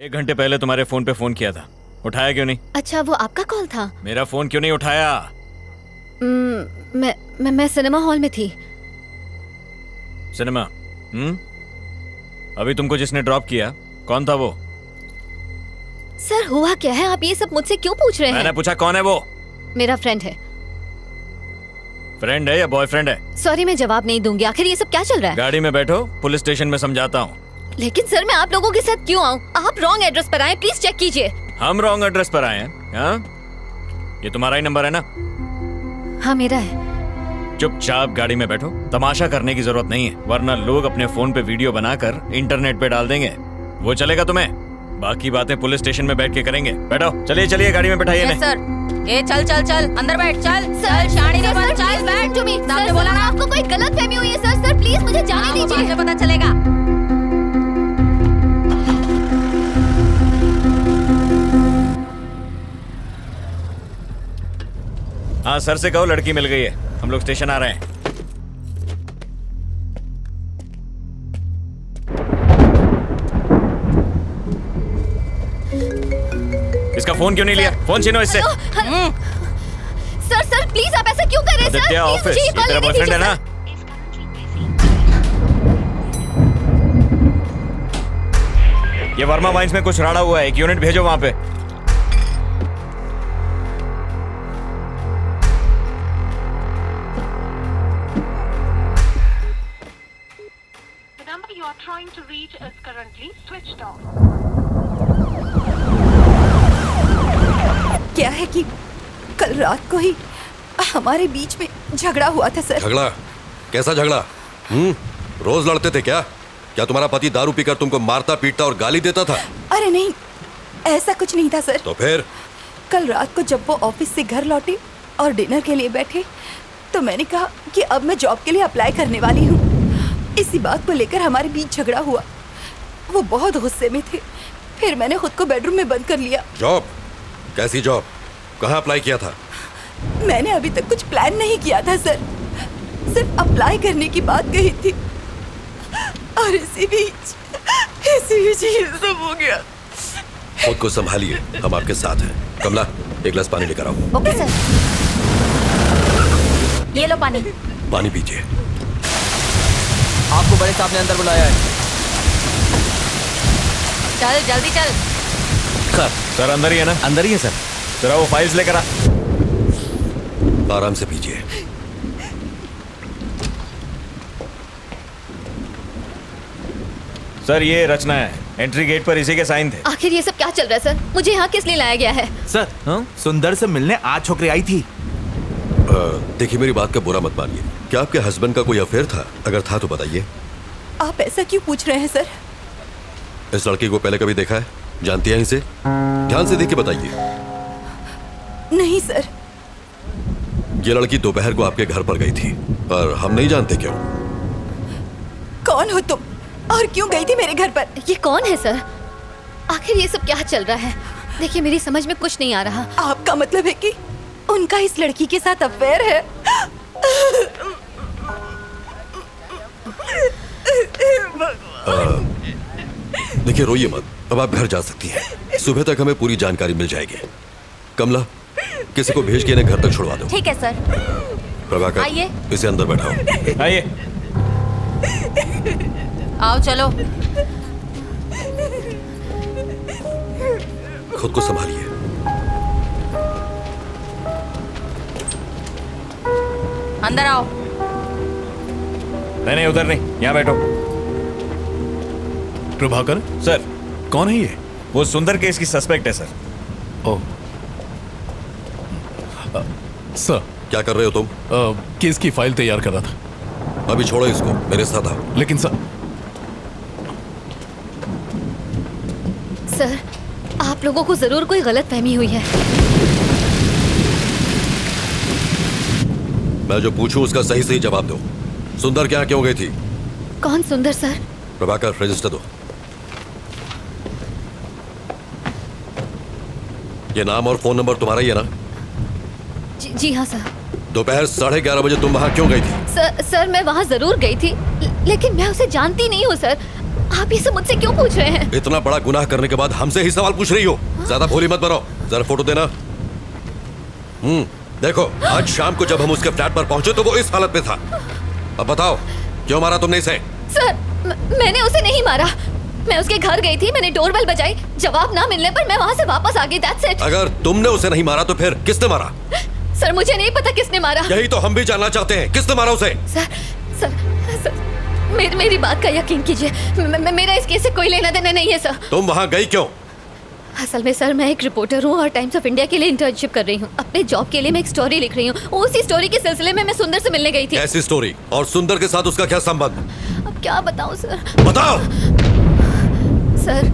1 घंटे पहले तुम्हारे फोन पे फोन किया था, उठाया क्यों नहीं? अच्छा, वो आपका कॉल था? मेरा फोन क्यों नहीं उठाया? मैं सिनेमा हॉल में थी। सिनेमा? अभी तुमको जिसने ड्रॉप किया कौन था वो? सर, हुआ क्या है? आप ये सब मुझसे क्यों पूछ रहे हैं? मैंने पूछा कौन है वो? मेरा फ्रेंड है। फ्रेंड है या बॉयफ्रेंड है? सॉरी, मैं जवाब नहीं दूंगी। आखिर ये सब क्या चल रहा है? गाड़ी में बैठो, पुलिस स्टेशन में समझाता हूँ। लेकिन सर, मैं आप लोगों के साथ क्यों आऊँ? आप रॉन्ग एड्रेस पर आए, प्लीज चेक कीजिए। हम रॉन्ग एड्रेस पर आए हैं? हाँ? ये तुम्हारा ही नंबर है ना? हाँ, मेरा है। चुपचाप गाड़ी में बैठो, तमाशा करने की जरूरत नहीं है, वरना लोग अपने फोन पे वीडियो बनाकर इंटरनेट पे डाल देंगे। वो चलेगा तुम्हें? बाकी बातें पुलिस स्टेशन में बैठ के करेंगे। बैठो, चलिए चलिए, गाड़ी में बैठाइए। सर, ये चल चल चल अंदर बैठ, चल सर, शानी सर, बन, सर, चल बैठ। to me। आपने सर, बोला ना आपको कोई गलतफहमी हुई है। सर, सर, प्लीज मुझे जाने दीजिए। मुझे पता चलेगा। हाँ, सर से कहो लड़की मिल गई है, हम लोग स्टेशन आ रहे हैं। इसका फोन क्यों नहीं लिया? फोन छीनो इससे। सर, सर, प्लीज आप ऐसा क्यों कर रहे हैं? सर, आदित्य, प्लीज ऑफिस, मुझे ये कॉल तेरा नहीं बॉयफ्रेंड है कीजिए, ना? सर। ये वर्मा वाइन्स में कुछ राड़ा हुआ है, एक यूनिट भेजो वहां पे। The number you are trying to reach is currently switched off. क्या है कि कल रात को ही हमारे बीच में झगड़ा हुआ था सर। झगड़ा? कैसा झगड़ा? रोज लड़ते थे क्या? क्या तुम्हारा पति दारू पीकर तुमको मारता पीटता और गाली देता था? अरे नहीं, ऐसा कुछ नहीं था सर। तो फिर? कल रात को जब वो ऑफिस से घर लौटे और डिनर के लिए बैठे तो मैंने कहा कि अब मैं जॉब के लिए अप्लाई करने वाली हूँ। इसी बात को लेकर हमारे बीच झगड़ा हुआ। वो बहुत गुस्से में थे, फिर मैंने खुद को बेडरूम में बंद कर लिया। जॉब? कैसी जॉब? कहाँ अप्लाई किया था? मैंने अभी तक कुछ प्लान नहीं किया था सर, सिर्फ अप्लाई करने की बात कही थी और इसी बीच ये सब हो गया। खुद को संभालिए, हम आपके साथ हैं। कमला, एक गिलास पानी लेकर आओ। Okay sir. ये लो पानी। पानी पीजिए। आपको बड़े साहब ने अंदर बुलाया है। चल जल्दी चल। सर अंदर ही है ना? अंदर ही है सर। जरा वो फाइल्स लेकर आ। आराम से पीजिए। सर, ये रचना है, एंट्री गेट पर इसी के साइन थे। आखिर ये सब क्या चल रहा है सर? मुझे यहाँ किस लिए लाया गया है? सर, सुंदर से मिलने आज छोकरी आई थी। देखिए, मेरी बात का बुरा मत मानिए। क्या आपके हस्बैंड का कोई अफेयर था? अगर था तो बताइए। आप ऐसा क्यों पूछ रहे हैं सर? इस लड़की को पहले कभी देखा है? जानती हैं इसे? ध्यान से देख के बताइए। नहीं सर। ये लड़की दोपहर को आपके घर पर गई थी और हम नहीं जानते क्यों। कौन हो तुम और क्यों गई थी मेरे घर पर? ये कौन है सर? आखिर ये सब क्या चल रहा है? देखिए, मेरी समझ में कुछ नहीं आ रहा। आपका मतलब है कि उनका इस लड़की के साथ अफेयर है? देखिए, रोइए मत, अब आप घर जा सकती हैं। सुबह तक हमें पूरी जानकारी मिल जाएगी। कमला, किसी को भेज के इन्हें घर तक छुड़वा दो। ठीक है सर। प्रभाकर, आइए। इसे अंदर बैठाओ। आइए। आओ चलो। खुद को संभालिए। अंदर आओ। नहीं, उधर नहीं, यहाँ बैठो। प्रभाकर सर, कौन है ये? वो सुंदर केस की सस्पेक्ट है सर। ओह सर, क्या कर रहे हो तुम? केस की फाइल तैयार कर रहा था। अभी छोड़ो इसको, मेरे साथ आओ। लेकिन सर सर, आप लोगों को जरूर कोई गलतफहमी हुई है। मैं जो पूछूं उसका सही सही जवाब दो। सुंदर क्या क्यों गई थी? कौन सुंदर सर? प्रभाकर, रजिस्टर दो। ये नाम और फोन नंबर तुम्हारा ही है ना? जी हाँ सर। दोपहर 11:30 बजे तुम वहां क्यों गई थी? सर, मैं वहाँ जरूर गई थी, लेकिन मैं उसे जानती नहीं हूँ सर। आप ये सब मुझसे क्यों पूछ रहे हैं? इतना बड़ा गुनाह करने के बाद हमसे ही सवाल पूछ रही हो? ज्यादा भोली मत बनो। जरा फोटो देना। देखो, आज शाम को जब हम उसके फ्लैट पर पहुंचे तो वो इस हालत में था। अब बताओ, क्यों मारा तुमने इसे? सर, मैंने उसे नहीं मारा। मैं उसके घर गई थी, मैंने डोरबेल बजाई, जवाब ना मिलने पर मैं वहाँ से वापस आ गई। That's it। अगर तुमने उसे नहीं मारा तो फिर किसने मारा? सर, मुझे नहीं पता किसने मारा। यही तो हम भी जानना चाहते हैं, किसने मारा उसे? सर, मेरी बात का यकीन कीजिए। मेरा इस केस से कोई लेना देना नहीं है सर। तुम वहाँ गई क्यों? असल में सर, मैं एक रिपोर्टर हूँ और टाइम्स ऑफ इंडिया के लिए इंटर्नशिप कर रही हूँ। अपने जॉब के लिए मैं एक स्टोरी लिख रही हूँ। उसी स्टोरी के सिलसिले में मैं सुंदर से मिलने गई थी। ऐसी स्टोरी? और सुंदर के साथ उसका क्या संबंध? अब क्या बताऊँ सर? बताओ। सर,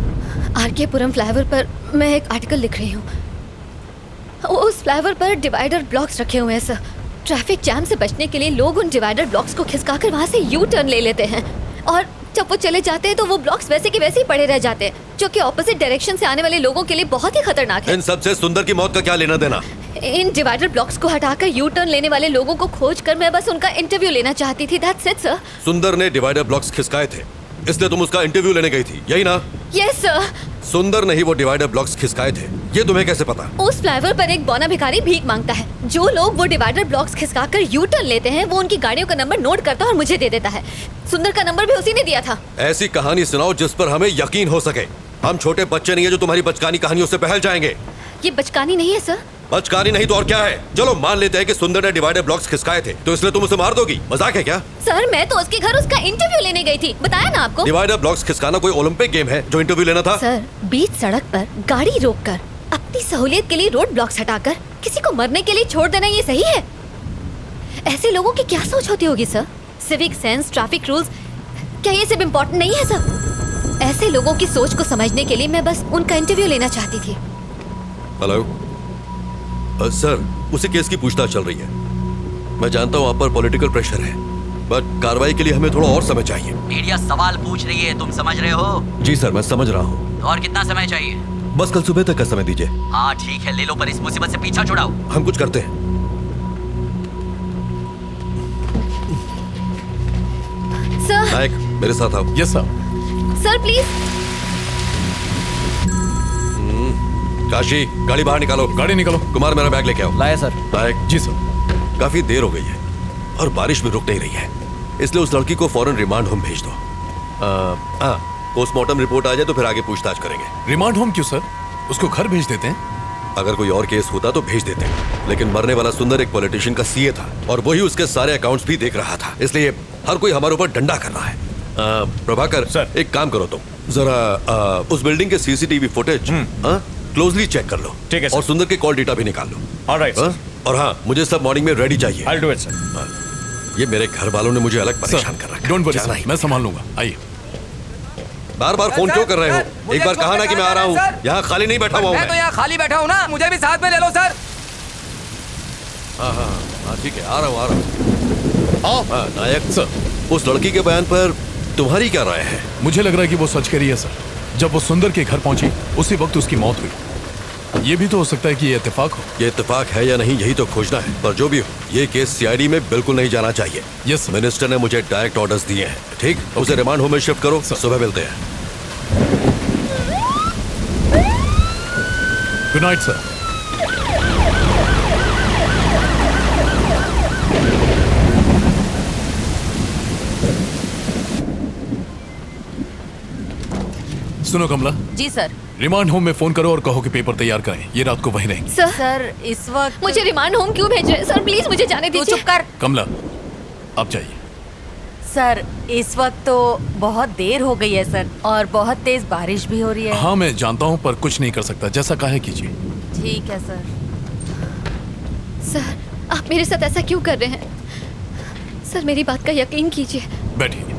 आरके पुरम फ्लाईओवर पर मैं एक आर्टिकल लिख रही हूँ। उस फ्लाईओवर पर डिवाइडर ब्लॉक्स रखे हुए हैं सर। ट्रैफिक जैम से बचने के लिए लोग उन डिवाइडर ब्लॉक्स को खिसकाकर वहाँ से यू टर्न ले लेते हैं और जब वो चले जाते हैं तो वो ब्लॉक्स वैसे के वैसे ही पड़े रह जाते हैं, जो कि ऑपोजिट डायरेक्शन से आने वाले लोगों के लिए बहुत ही खतरनाक है। इन सबसे सुंदर की मौत का क्या लेना देना? इन डिवाइडर ब्लॉक्स को हटाकर यू टर्न लेने वाले लोगों को खोजकर मैं बस उनका इंटरव्यू लेना चाहती थी। That's it sir. सुंदर ने डिवाइडर ब्लॉक्स खिसकाए थे, इसलिए तुम उसका इंटरव्यू लेने गई थी, यही ना? Yes sir. सुंदर ने ही वो डिवाइडर ब्लॉक्स खिसकाए थे, ये तुम्हें कैसे पता? उस फ्लाईओवर पर एक बौना भिखारी भीख मांगता है। जो लोग वो डिवाइडर ब्लॉक्स खिसकाकर यू टर्न लेते हैं वो उनकी गाड़ियों का नंबर नोट करता है और मुझे दे देता है। सुंदर का नंबर भी उसी ने दिया था। ऐसी कहानी सुनाओ जिस पर हमें यकीन हो सके। हम छोटे बच्चे नहीं है जो तुम्हारी बचकानी कहानियों से बहल जाएंगे। ये बचकानी नहीं है सर। बचकानी नहीं तो और क्या है? चलो मान लेते हैं कि सुंदर ने डिवाइडर ब्लॉक्स खिसकाए थे, तो इसलिए तुम उसे मार दोगी? मजाक है क्या? सर, मैं तो उसके घर उसका इंटरव्यू लेने गई थी, बताया ना आपको। डिवाइडर ब्लॉक्स खिसकाना कोई ओलंपिक गेम है जो इंटरव्यू लेना था? सर, बीच सड़क पर गाड़ी रोककर अपनी सहूलियत के लिए रोड ब्लॉक्स हटाकर किसी को मरने के लिए छोड़ देना ये सही है? ऐसे लोगों की क्या सोच होती होगी sir? Civic sense, traffic rules, क्या ये सब इम्पोर्टेंट नहीं है सर? ऐसे लोगों की सोच को समझने के लिए मैं बस उनका इंटरव्यू लेना चाहती थी। हेलो सर, उसी केस की पूछताछ चल रही है। मैं जानता हूँ आप पर पॉलिटिकल प्रेशर है, बट कार्रवाई के लिए हमें थोड़ा और समय चाहिए। मीडिया सवाल पूछ रही है, तुम समझ रहे हो? जी सर, मैं समझ रहा हूँ। और कितना समय चाहिए? बस कल सुबह तक का समय दीजिए। हाँ ठीक है, ले लो, पर इस मुसीबत से पीछा छुड़ाओ। हम कुछ करते हैं। सर। नायक, मेरे साथ आओ। Yes sir. Sir please. Kashi, गाड़ी बाहर निकालो। गाड़ी निकालो। कुमार, मेरा बैग लेके आओ। लाया सर। नायक। जी सर। काफी देर हो गई है और बारिश भी रुक नहीं रही है, इसलिए उस लड़की को फौरन रिमांड होम भेज दो। पोस्टमार्टम रिपोर्ट आ जाए तो फिर आगे पूछताछ करेंगे। रिमांड होम क्यों सर? उसको घर भेज देते हैं। अगर कोई और केस होता तो भेज देते, लेकिन मरने वाला सुंदर एक पॉलिटिशियन का सीए था और वही उसके सारे अकाउंट्स भी देख रहा था, इसलिए हर कोई हमारे ऊपर डंडा कर रहा है। प्रभाकर सर। एक काम करो, तुम जरा उस बिल्डिंग के सीसीटीवी फुटेज क्लोजली चेक कर लो। ठीक है सर। और सुंदर के कॉल डेटा भी निकाल लो। Alright sir. और हाँ, मुझे सब मॉर्निंग में रेडी चाहिए। I will do it sir. ये मेरे घर वालों ने मुझे अलग परेशान कर रखा है। डोंट वरी जाना सर, ही मैं संभाल लूंगा। आइए। बार बार फोन क्यों कर रहे हो? एक बार कहा ना कि मैं आ रहा हूँ। यहाँ खाली नहीं बैठा हुआ हूँ मैं तो यहाँ खाली बैठा हूँ ना, मुझे भी साथ में ले लो सर। हाँ ठीक है, आ रहा हूँ। नायक सर, उस लड़की के बयान पर तुम्हारी क्या राय है? मुझे लग रहा है कि वो सच कह रही है सर। जब वो सुंदर के घर पहुंची उसी वक्त उसकी मौत हुई। ये भी तो हो सकता है कि ये इत्तेफाक हो। ये इत्तेफाक है या नहीं, यही तो खोजना है। पर जो भी हो, ये केस सीआईडी में बिल्कुल नहीं जाना चाहिए। Yes sir. मिनिस्टर ने मुझे डायरेक्ट ऑर्डर्स दिए हैं। ठीक, उसे रिमांड होम में शिफ्ट करो। सुबह मिलते हैं। Good night sir. सुनो कमला, जी सर। रिमांड होम में फोन करो और कहो कि पेपर तैयार करें। ये रात को वहीं रहेंगे। सर, सर इस वक्त मुझे रिमांड होम क्यों भेज रहे हैं? सर प्लीज मुझे जाने तू दीजिए। चुप कर। कमला, आप जाइए। सर इस वक्त तो बहुत देर हो गई है सर, और बहुत तेज बारिश भी हो रही है। हाँ मैं जानता हूँ, पर कुछ नहीं कर सकता। जैसा कहे कीजिए। ठीक है सर। सर, आप मेरे साथ ऐसा क्यों कर रहे हैं? सर मेरी बात का यकीन कीजिए। बैठिए।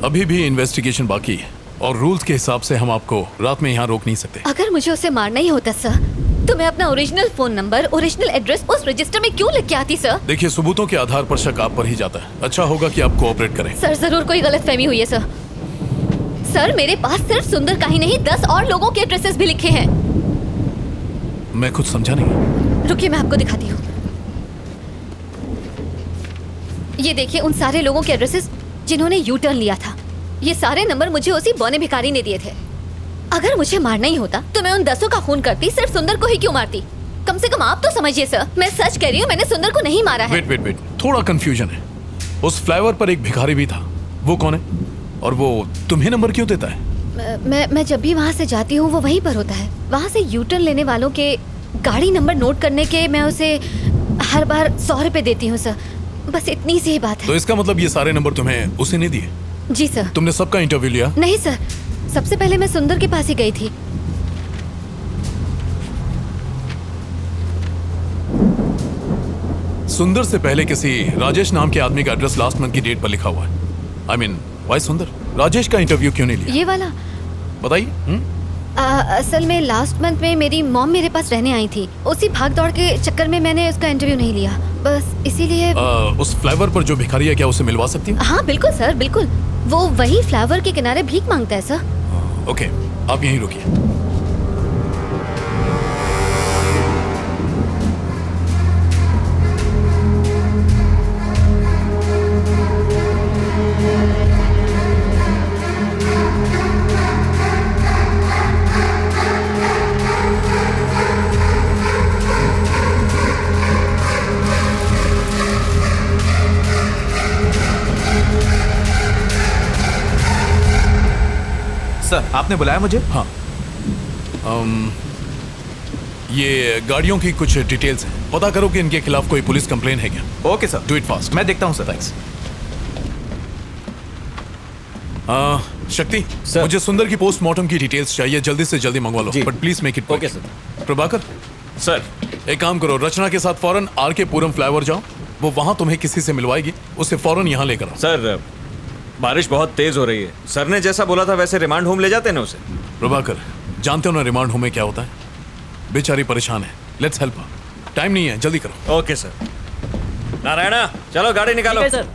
अभी भी इन्वेस्टिगेशन बाकी है और रूल्स के हिसाब से हम आपको रात में यहाँ रोक नहीं सकते। अगर मुझे उसे मारना ही होता सर, तो मैं अपना original phone number, original address उस रजिस्टर में क्यों लिख के आती सर? देखिए, सबूतों के आधार पर शक आप पर ही जाता है। अच्छा होगा कि आप कोऑपरेट करें। सर जरूर कोई गलतफहमी हुई है सर। सर मेरे पास सिर्फ सुंदर का ही नहीं 10 और लोगों के एड्रेसेस भी लिखे हैं। मैं कुछ समझा नहीं। रुकिए मैं आपको दिखाती हूँ। ये देखिए, उन सारे लोगों के एड्रेसेस जिन्होंने यू टर्न लिया था। ये सारे नंबर मुझे उसी बौने भिखारी ने दिए थे। अगर मुझे मारना ही होता तो मैं उन 10 का खून करती, सिर्फ सुंदर को ही क्यों मारती? कम से कम आप तो समझिए सर, मैं सच कह रही हूँ, मैंने सुंदर को नहीं मारा है। वेट, थोड़ा कंफ्यूजन है। उस फ्लाईओवर पर एक भिखारी भी था, वो कौन है? और वो तुम्हें नंबर क्यों देता है? मैं जब भी वहाँ से जाती हूँ वो वहीं पर होता है। वहाँ से यू टर्न लेने वालों के गाड़ी नंबर नोट करने के मैं उसे हर बार 100 रुपए देती हूँ सर। बस इतनी सी ही बात है। तो इसका मतलब ये सारे नंबर तुम्हें उसे नहीं दिए? जी सर। तुमने सबका इंटरव्यू लिया? नहीं सर, सबसे पहले मैं सुंदर के पास ही गई थी। सुंदर से पहले किसी राजेश नाम के आदमी का एड्रेस लास्ट मंथ की डेट पर लिखा हुआ है। आई मीन वाई सुंदर राजेश का इंटरव्यू क्यों नहीं लिया? ये वाला बताइए। असल में लास्ट मंथ में मेरी मॉम मेरे पास रहने आई थी। उसी भाग दौड़ के चक्कर में मैंने उसका इंटरव्यू नहीं लिया, बस इसीलिए। उस फ्लाईओवर पर जो भिखारी है, क्या उसे मिलवा सकती हूँ? हाँ बिल्कुल सर, बिल्कुल। वो वही फ्लाईओवर के किनारे भीख मांगता है सर। ओके, आप यहीं रुकिए। सर आपने बुलाया मुझे? हाँ। ये गाड़ियों की कुछ डिटेल्स हैं, पता करो कि इनके खिलाफ कोई पुलिस कंप्लेन है क्या। Okay sir, do it fast. मैं देखता हूँ सर। थैंक्स। शक्ति सर, मुझे सुंदर की पोस्टमार्टम की डिटेल्स चाहिए, जल्दी से जल्दी मंगवा लो, but please make it. Okay sir. Prabhakar sir, एक काम करो, रचना के साथ फौरन आर के पुरम फ्लाईओवर जाओ, वो वहां तुम्हें किसी से मिलवाएगी, उसे फौरन यहाँ लेकर आओ। सर बारिश बहुत तेज हो रही है, सर ने जैसा बोला था वैसे रिमांड होम ले जाते ना उसे। प्रभाकर, जानते हो ना रिमांड होम में क्या होता है? बेचारी परेशान है, लेट्स हेल्प। टाइम नहीं है, जल्दी करो। Okay sir. नारायणा चलो गाड़ी निकालो। सर।